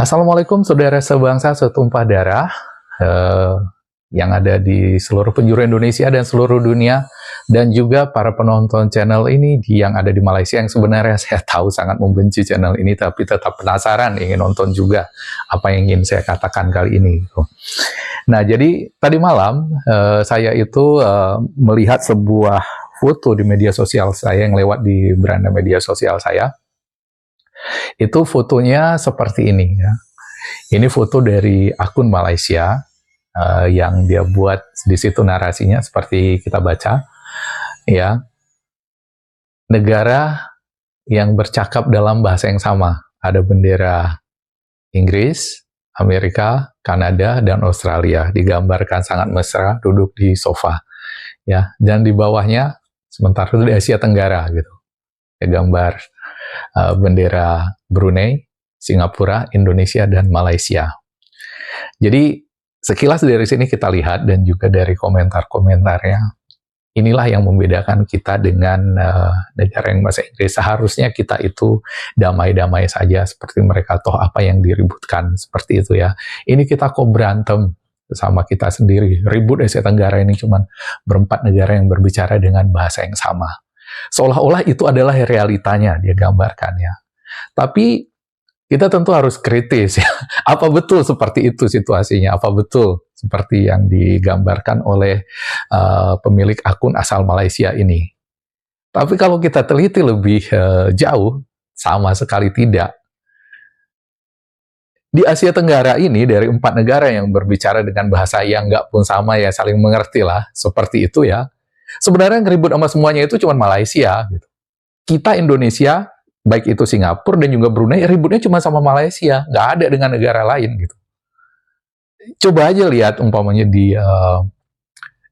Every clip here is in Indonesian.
Assalamualaikum saudara sebangsa setumpah darah eh, yang ada di seluruh penjuru Indonesia dan seluruh dunia, dan juga para penonton channel ini yang ada di Malaysia yang sebenarnya saya tahu sangat membenci channel ini tapi tetap penasaran ingin nonton juga apa yang ingin saya katakan kali ini. Nah, jadi tadi malam saya itu melihat sebuah foto di media sosial saya yang lewat di beranda media sosial saya. Itu fotonya seperti ini ya. Ini foto dari akun Malaysia yang dia buat di situ narasinya seperti kita baca ya. Negara yang bercakap dalam bahasa yang sama. Ada bendera Inggris, Amerika, Kanada, dan Australia. Digambarkan sangat mesra duduk di sofa ya. Dan di bawahnya sementara itu di Asia Tenggara gitu. Ya, gambar bendera Brunei, Singapura, Indonesia, dan Malaysia. Jadi sekilas dari sini kita lihat dan juga dari komentar-komentarnya, inilah yang membedakan kita dengan negara yang bahasa Inggris. Seharusnya kita itu damai-damai saja seperti mereka, toh apa yang diributkan seperti itu ya. Ini kita kok berantem sama kita sendiri. Ribut Asia Tenggara ini cuma berempat negara yang berbicara dengan bahasa yang sama. Seolah-olah itu adalah realitanya, dia gambarkan ya. Tapi kita tentu harus kritis ya. Apa betul seperti itu situasinya? Apa betul seperti yang digambarkan oleh pemilik akun asal Malaysia ini? Tapi kalau kita teliti lebih jauh, sama sekali tidak. Di Asia Tenggara ini, dari 4 negara yang berbicara dengan bahasa yang nggak pun sama ya, saling mengerti lah, seperti itu ya. Sebenarnya yang ribut sama semuanya itu cuma Malaysia. Gitu. Kita Indonesia, baik itu Singapura dan juga Brunei, ributnya cuma sama Malaysia, nggak ada dengan negara lain. Gitu. Coba aja lihat umpamanya di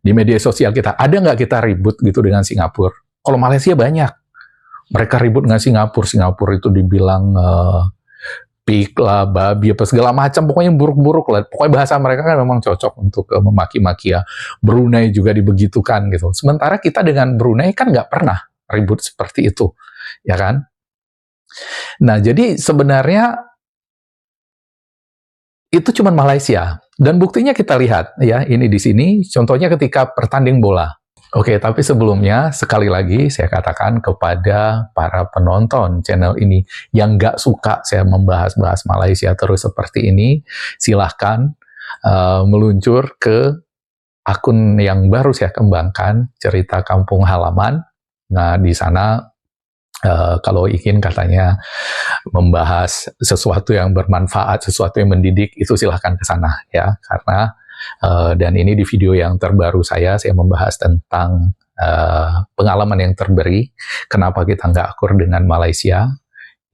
media sosial kita, ada nggak kita ribut gitu dengan Singapura? Kalau Malaysia banyak. Mereka ribut dengan Singapura, Singapura itu dibilang pik lah, babi, apa segala macam, pokoknya buruk-buruk lah. Pokoknya bahasa mereka kan memang cocok untuk memaki-maki ya. Brunei juga dibegitukan gitu. Sementara kita dengan Brunei kan nggak pernah ribut seperti itu, ya kan? Nah, jadi sebenarnya itu cuma Malaysia. Dan buktinya kita lihat ya, ini di sini, contohnya ketika pertanding bola. Oke, tapi sebelumnya sekali lagi saya katakan kepada para penonton channel ini yang nggak suka saya membahas-bahas Malaysia terus seperti ini, silahkan meluncur ke akun yang baru saya kembangkan, Cerita Kampung Halaman. Nah, di sana kalau ingin katanya membahas sesuatu yang bermanfaat, sesuatu yang mendidik, itu silahkan ke sana ya, karena dan ini di video yang terbaru saya membahas tentang pengalaman yang terberi, kenapa kita nggak akur dengan Malaysia,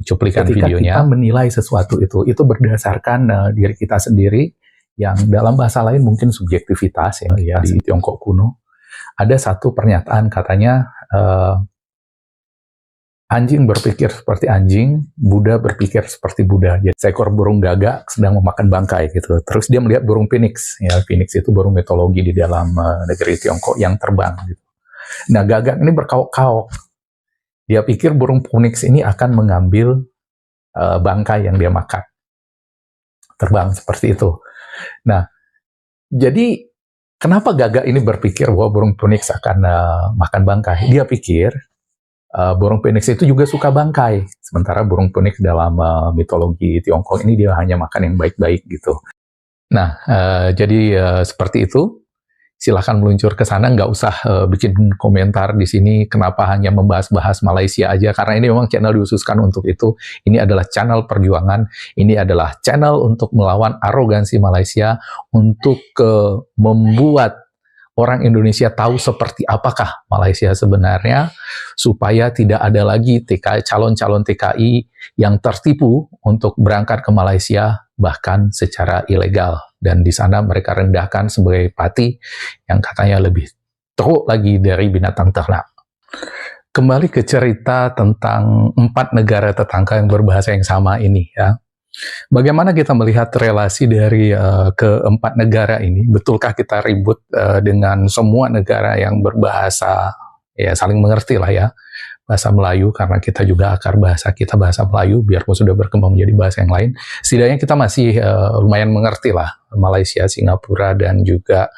cuplikan ketika videonya. Kita menilai sesuatu itu berdasarkan diri kita sendiri, yang dalam bahasa lain mungkin subjektivitas ya, di Tiongkok kuno. Ada satu pernyataan katanya, anjing berpikir seperti anjing, Buddha berpikir seperti Buddha. Jadi seekor burung gagak sedang memakan bangkai gitu. Terus dia melihat burung phoenix. Ya, phoenix itu burung mitologi di dalam negeri Tiongkok yang terbang. Gitu. Nah, gagak ini berkaok-kaok. Dia pikir burung phoenix ini akan mengambil bangkai yang dia makan. Terbang seperti itu. Nah, jadi kenapa gagak ini berpikir bahwa burung phoenix akan makan bangkai? Dia pikir burung phoenix itu juga suka bangkai. Sementara burung phoenix dalam mitologi Tiongkok ini dia hanya makan yang baik-baik gitu. Nah, jadi seperti itu. Silahkan meluncur ke sana, nggak usah bikin komentar di sini kenapa hanya membahas-bahas Malaysia aja, karena ini memang channel dihususkan untuk itu. Ini adalah channel perjuangan, ini adalah channel untuk melawan arogansi Malaysia, untuk membuat orang Indonesia tahu seperti apakah Malaysia sebenarnya, supaya tidak ada lagi calon-calon TKI yang tertipu untuk berangkat ke Malaysia, bahkan secara ilegal. Dan di sana mereka rendahkan sebagai pati yang katanya lebih teruk lagi dari binatang ternak. Kembali ke cerita tentang 4 negara tetangga yang berbahasa yang sama ini ya. Bagaimana kita melihat relasi dari keempat negara ini? Betulkah kita ribut dengan semua negara yang berbahasa ya saling mengerti lah ya, bahasa Melayu, karena kita juga akar bahasa kita bahasa Melayu, biarpun sudah berkembang menjadi bahasa yang lain, setidaknya kita masih lumayan mengerti lah Malaysia, Singapura, dan juga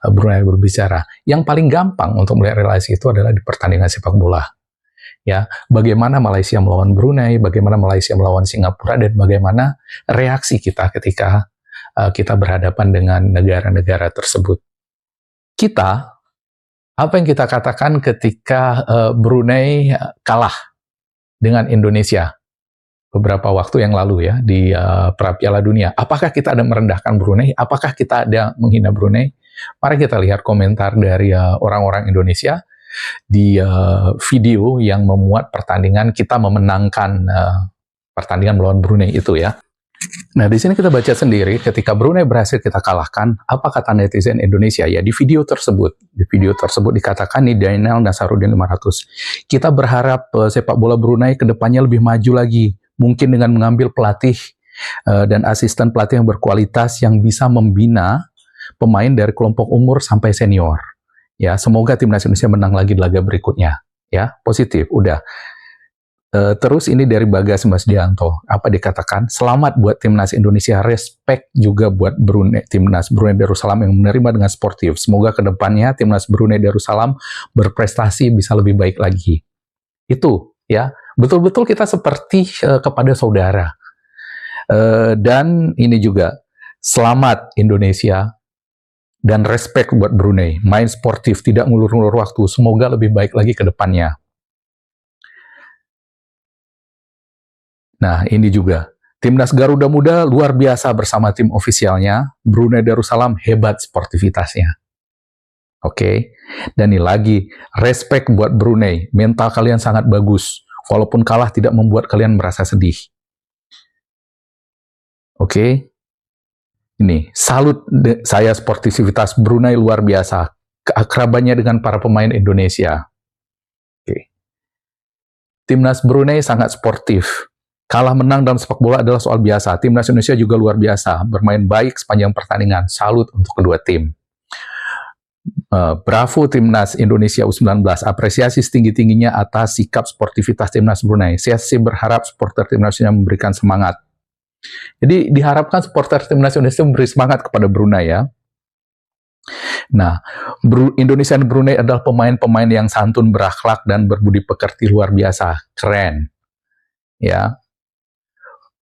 Brunei berbicara. Yang paling gampang untuk melihat relasi itu adalah di pertandingan sepak bola. Ya, bagaimana Malaysia melawan Brunei, bagaimana Malaysia melawan Singapura, dan bagaimana reaksi kita ketika kita berhadapan dengan negara-negara tersebut. Kita, apa yang kita katakan ketika Brunei kalah dengan Indonesia beberapa waktu yang lalu ya di Piala Dunia? Apakah kita ada merendahkan Brunei? Apakah kita ada menghina Brunei? Mari kita lihat komentar dari orang-orang Indonesia di video yang memuat pertandingan kita memenangkan pertandingan melawan Brunei itu ya. Nah, di sini kita baca sendiri ketika Brunei berhasil kita kalahkan, apa kata netizen Indonesia ya di video tersebut. Di video tersebut dikatakan nih, Dainal Nasaruddin 500. Kita berharap sepak bola Brunei ke depannya lebih maju lagi. Mungkin dengan mengambil pelatih dan asisten pelatih yang berkualitas yang bisa membina pemain dari kelompok umur sampai senior. Ya, semoga timnas Indonesia menang lagi di laga berikutnya. Ya, positif, udah. Terus ini dari Bagas Mas Dianto, apa dikatakan? Selamat buat timnas Indonesia, respect juga buat timnas Brunei Darussalam yang menerima dengan sportif. Semoga kedepannya timnas Brunei Darussalam berprestasi bisa lebih baik lagi. Itu ya, betul-betul kita seperti kepada saudara. Dan ini juga selamat Indonesia dan respect buat Brunei, main sportif, tidak ngulur-ngulur waktu. Semoga lebih baik lagi ke depannya. Nah, ini juga. Timnas Garuda Muda luar biasa bersama tim ofisialnya. Brunei Darussalam hebat sportivitasnya. Oke. Dan ini lagi, respect buat Brunei. Mental kalian sangat bagus. Walaupun kalah tidak membuat kalian merasa sedih. Oke. Ini, salut saya sportivitas Brunei luar biasa. Keakrabannya dengan para pemain Indonesia. Oke. Timnas Brunei sangat sportif. Kalah menang dalam sepak bola adalah soal biasa. Timnas Indonesia juga luar biasa, bermain baik sepanjang pertandingan. Salut untuk kedua tim. Bravo Timnas Indonesia U19, apresiasi setinggi-tingginya atas sikap sportivitas Timnas Brunei. Saya sih berharap supporter Timnas Indonesia memberikan semangat. Jadi diharapkan supporter Timnas Indonesia memberi semangat kepada Brunei ya. Nah, Indonesia dan Brunei adalah pemain-pemain yang santun, berakhlak, dan berbudi pekerti luar biasa. Keren. Ya.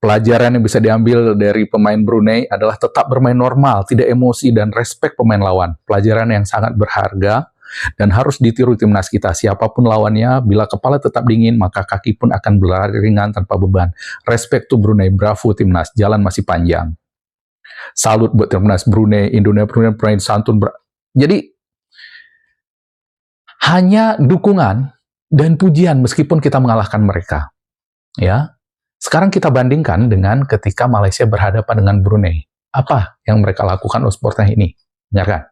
Pelajaran yang bisa diambil dari pemain Brunei adalah tetap bermain normal, tidak emosi, dan respect pemain lawan. Pelajaran yang sangat berharga dan harus ditiru timnas kita. Siapapun lawannya, bila kepala tetap dingin, maka kaki pun akan berlari ringan tanpa beban. Respect to Brunei, bravo timnas, jalan masih panjang. Salut buat timnas Brunei, Brunei santun. Jadi, hanya dukungan dan pujian meskipun kita mengalahkan mereka. Ya. Sekarang kita bandingkan dengan ketika Malaysia berhadapan dengan Brunei. Apa yang mereka lakukan untuk supporter ini? Dengarkan.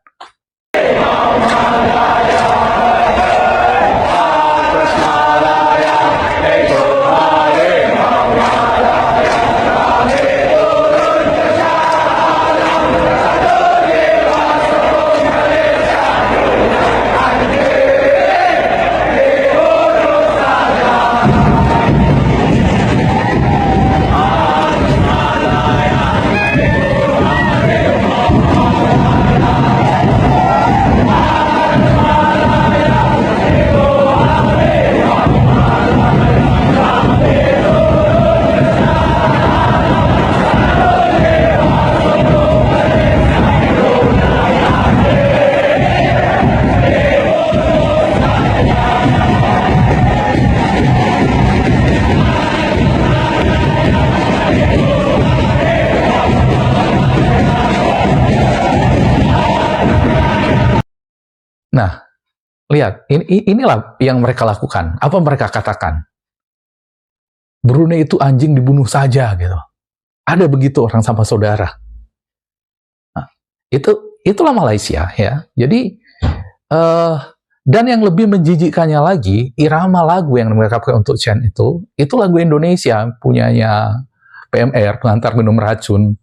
Nah, lihat, inilah yang mereka lakukan. Apa mereka katakan? Brunei itu anjing dibunuh saja, gitu. Ada begitu orang sama saudara. Nah, itulah Malaysia, ya. Jadi, dan yang lebih menjijikkannya lagi, irama lagu yang mereka pakai untuk chant itu lagu Indonesia, punyanya PMR, pengantar minum racun,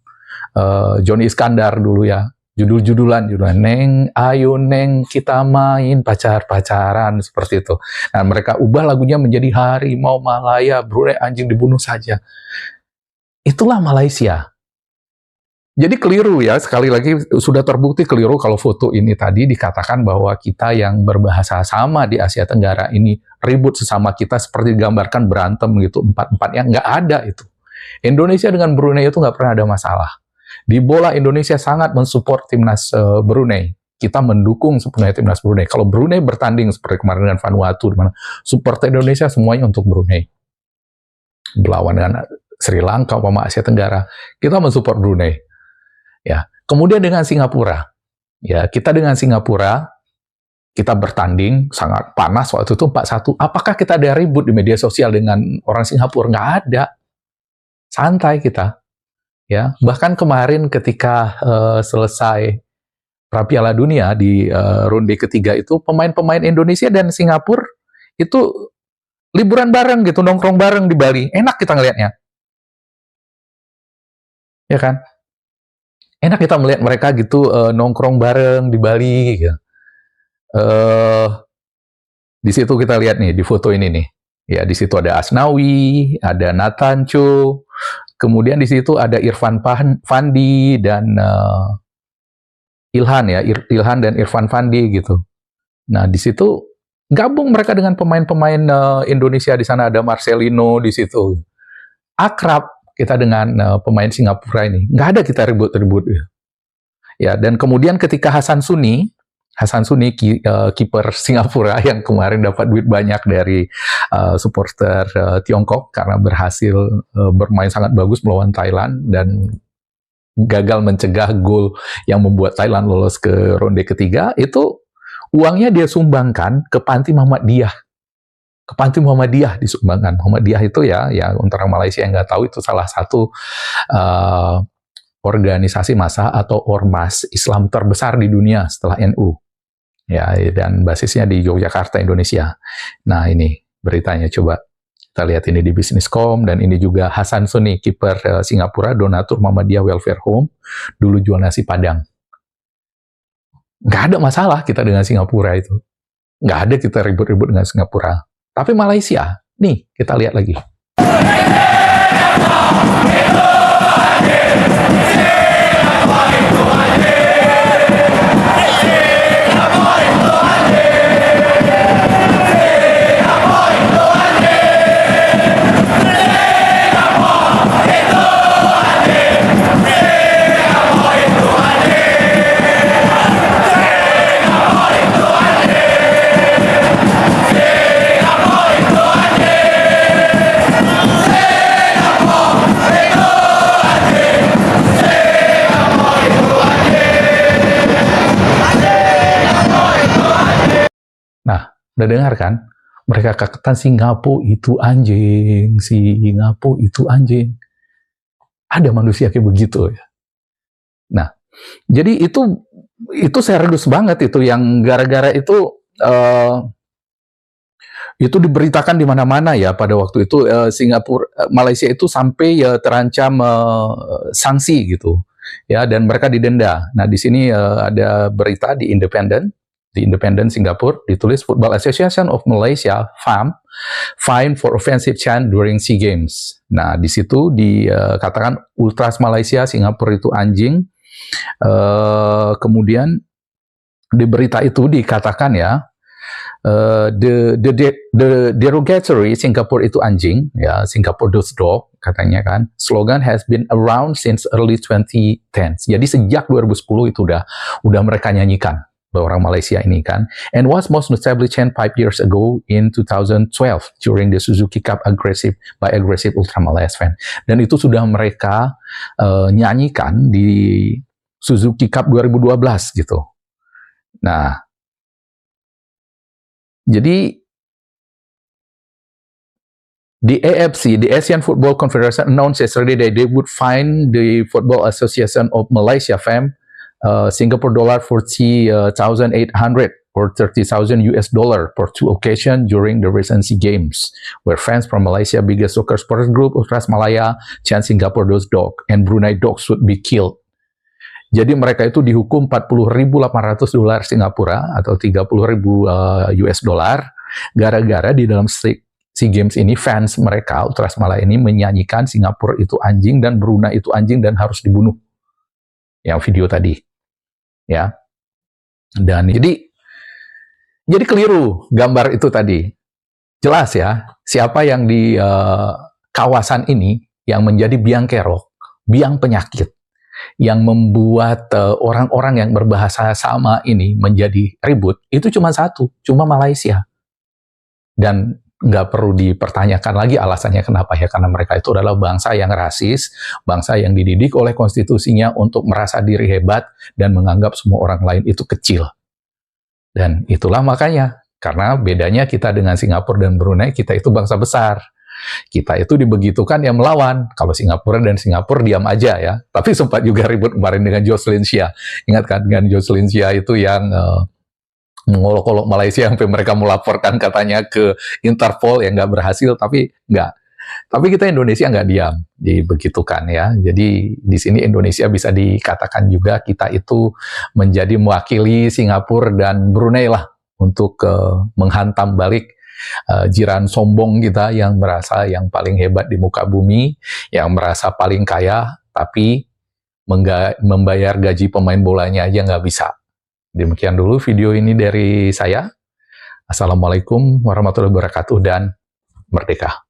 Johnny Iskandar dulu ya. judul-judulan, Neng, ayo Neng, kita main pacar-pacaran, seperti itu. Nah, mereka ubah lagunya menjadi Harimau Malaya, Brunei anjing dibunuh saja. Itulah Malaysia. Jadi keliru ya, sekali lagi sudah terbukti keliru kalau foto ini tadi dikatakan bahwa kita yang berbahasa sama di Asia Tenggara ini ribut sesama kita seperti digambarkan berantem gitu, empat-empatnya. Nggak ada itu. Indonesia dengan Brunei itu nggak pernah ada masalah. Di bola Indonesia sangat mensupport timnas Brunei. Kita mendukung sepenuhnya timnas Brunei. Kalau Brunei bertanding seperti kemarin dengan Vanuatu, dimana support Indonesia semuanya untuk Brunei. Berlawan dengan Sri Lanka, umpama Asia Tenggara, kita mensupport Brunei. Ya, kemudian dengan Singapura, ya kita dengan Singapura, kita bertanding sangat panas waktu itu 4-1. Apakah kita ada ribut di media sosial dengan orang Singapura? Nggak ada, santai kita. Ya, bahkan kemarin ketika selesai Piala Dunia di ronde ketiga itu, pemain-pemain Indonesia dan Singapura itu liburan bareng gitu, nongkrong bareng di Bali. Enak kita ngelihatnya, ya kan? Enak kita melihat mereka gitu nongkrong bareng di Bali. Gitu. Di situ kita lihat nih di foto ini nih, ya di situ ada Asnawi, ada Nathan Cho. Kemudian di situ ada Irfan Fandi dan Ilhan ya, Ilhan dan Irfan Fandi gitu. Nah, di situ gabung mereka dengan pemain-pemain Indonesia, di sana ada Marcelino di situ. Akrab kita dengan pemain Singapura ini. Nggak ada kita ribut-ribut. Ya, dan kemudian ketika Hasan Suni kiper Singapura yang kemarin dapat duit banyak dari supporter Tiongkok karena berhasil bermain sangat bagus melawan Thailand dan gagal mencegah gol yang membuat Thailand lolos ke ronde ketiga, itu uangnya dia sumbangkan ke Panti Muhammadiyah. Ke Panti Muhammadiyah disumbangkan. Muhammadiyah itu ya untuk orang Malaysia yang nggak tahu, itu salah satu organisasi massa atau ormas Islam terbesar di dunia setelah NU. Ya, dan basisnya di Yogyakarta, Indonesia. Nah, ini beritanya, coba kita lihat ini di Business.com, dan ini juga Hasan Suni, kiper Singapura, donatur Muhammadiyah Welfare Home, dulu jual nasi Padang. Nggak ada masalah kita dengan Singapura itu. Nggak ada kita ribut-ribut dengan Singapura. Tapi Malaysia, nih kita lihat lagi. Udah dengar kan? Mereka katakan Singapura itu anjing, Singapura itu anjing. Ada manusia kayak begitu ya. Nah, jadi itu serius banget itu, yang gara-gara itu diberitakan di mana-mana ya pada waktu itu. Singapura, Malaysia itu sampai terancam sanksi gitu ya, dan mereka didenda. Nah, di sini ada berita di Independent Singapura, ditulis Football Association of Malaysia (FAM) fine for offensive chant during SEA Games. Nah, di situ dikatakan Ultras Malaysia, Singapura itu anjing. Kemudian di berita itu dikatakan ya, the derogatory Singapore itu anjing, ya, Singapore those dog katanya kan. Slogan has been around since early 2010. Jadi sejak 2010 itu udah mereka nyanyikan, orang Malaysia ini kan. And was most notably changed 5 years ago in 2012 during the Suzuki Cup aggressive Ultra Malayas fan. Dan itu sudah mereka nyanyikan di Suzuki Cup 2012 gitu. Nah, jadi the AFC, the Asian Football Confederation, announced yesterday that they would fine the Football Association of Malaysia (FAM) Singapore dollar 40,800 or 30,000 US dollar for 2 occasions during the recent SEA Games, where fans from Malaysia biggest soccer sports group Ultras Malaya chant Singapore those dog and Brunei dogs would be killed. Jadi mereka itu dihukum 40.800 dolar Singapura atau 30.000 US dollar gara-gara di dalam SEA Games ini fans mereka Ultras Malaya ini menyanyikan Singapura itu anjing dan Brunei itu anjing dan harus dibunuh. Yang video tadi. Ya. Dan jadi keliru gambar itu tadi. Jelas ya, siapa yang di kawasan ini yang menjadi biang kerok, biang penyakit, yang membuat orang-orang yang berbahasa sama ini menjadi ribut, itu cuma satu, cuma Malaysia. Dan nggak perlu dipertanyakan lagi alasannya kenapa ya, karena mereka itu adalah bangsa yang rasis, bangsa yang dididik oleh konstitusinya untuk merasa diri hebat dan menganggap semua orang lain itu kecil. Dan itulah makanya, karena bedanya kita dengan Singapura dan Brunei, kita itu bangsa besar. Kita itu dibegitukan yang melawan. Kalau Singapura diam aja ya. Tapi sempat juga ribut kemarin dengan Jocelyn Chia. Ingat kan dengan Jocelyn Chia itu yang mengolok-olok Malaysia sampai mereka melaporkan katanya ke Interpol yang nggak berhasil, tapi nggak. Tapi kita Indonesia nggak diam, dibegitukan ya. Jadi di sini Indonesia bisa dikatakan juga kita itu menjadi mewakili Singapura dan Brunei lah untuk menghantam balik jiran sombong kita yang merasa yang paling hebat di muka bumi, yang merasa paling kaya, tapi membayar gaji pemain bolanya aja nggak bisa. Demikian dulu video ini dari saya. Assalamualaikum warahmatullahi wabarakatuh dan merdeka.